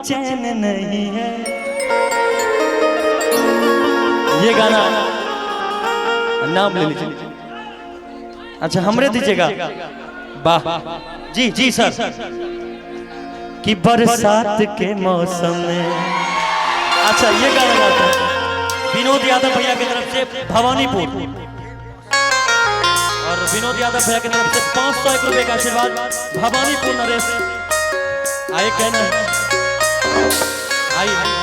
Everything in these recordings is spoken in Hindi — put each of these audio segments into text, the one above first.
चैन नहीं है। ये गाना नाम ले लीजिए। अच्छा हमरे दीजिएगा। वाह जी जी सर। कि बरसात के मौसम में। अच्छा ये गाना गाता है विनोद यादव भैया की तरफ से भवानीपुर, और विनोद यादव भैया की तरफ से 501 रुपए का आशीर्वाद। भवानीपुर नरेश आए कहना है आइए।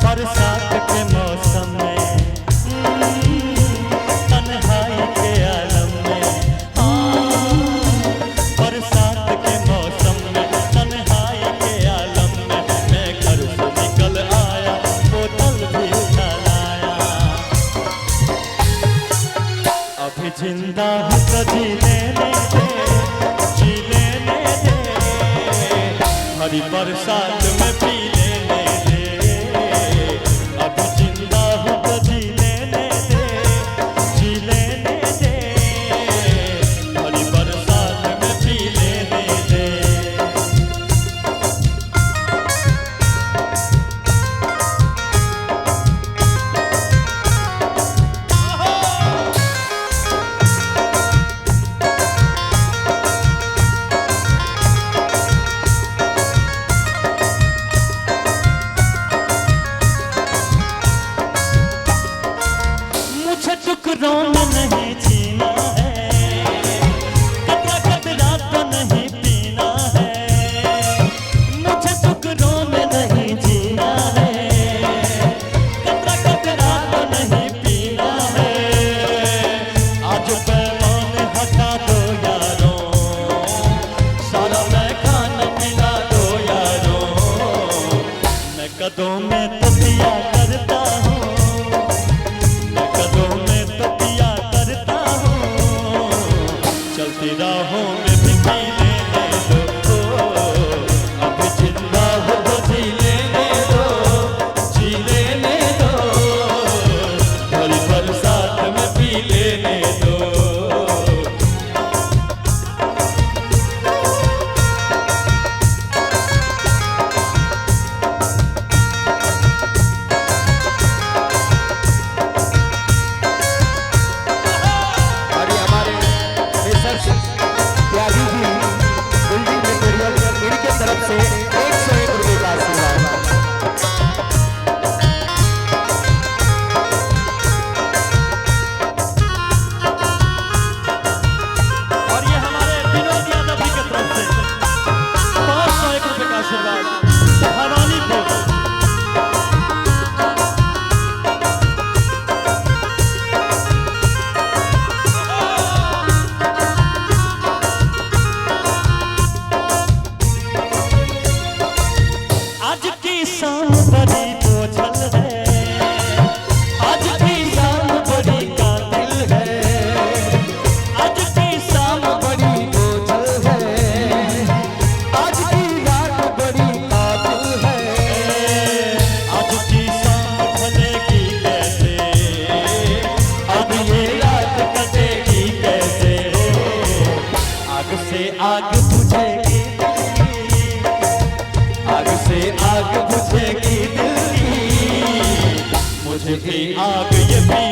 बरसात के मौसम में तन्हाई के आलम में, बरसात के मौसम में तन्हाई के आलम में मैं घर से निकल आया, बोतल भी उठा लाया। अभी जिंदा हूँ तो जी लेने दे, जी लेने दे, हरी बरसात में पी लेने दे। अभी जिंदा हूँ तो जी लेने दे, जी लेने दे, हरी बरसात में पी लेने दे। टुकड़ों में नहीं जीना है, कतरा कतरा तो नहीं पीना है। मुझे टुकड़ों में नहीं जीना है, कतरा कतरा तो नहीं पीना है। आज पैमान हटा दो यारों, सारा मैं खाना मिला दो यारों। मैं कदों में तो पिया करता हूँ, चलती राहों में भी पी लेने दो। अभी जिंदा हो तो जी लेने दो, जी लेने दो, हरी बरसात में पी लेने दो। बड़ी बोझल है, आज की शाम बड़ी कातिल है। आज की शाम बड़ी बोझल है, आज की रात बड़ी कातिल है। आज की शाम ढलेगी कैसे, अब ये रात कटेगी कैसे। आग से आग बुझेगी, आग से आग बुझेगी दिल की, मुझे भी आग ये भी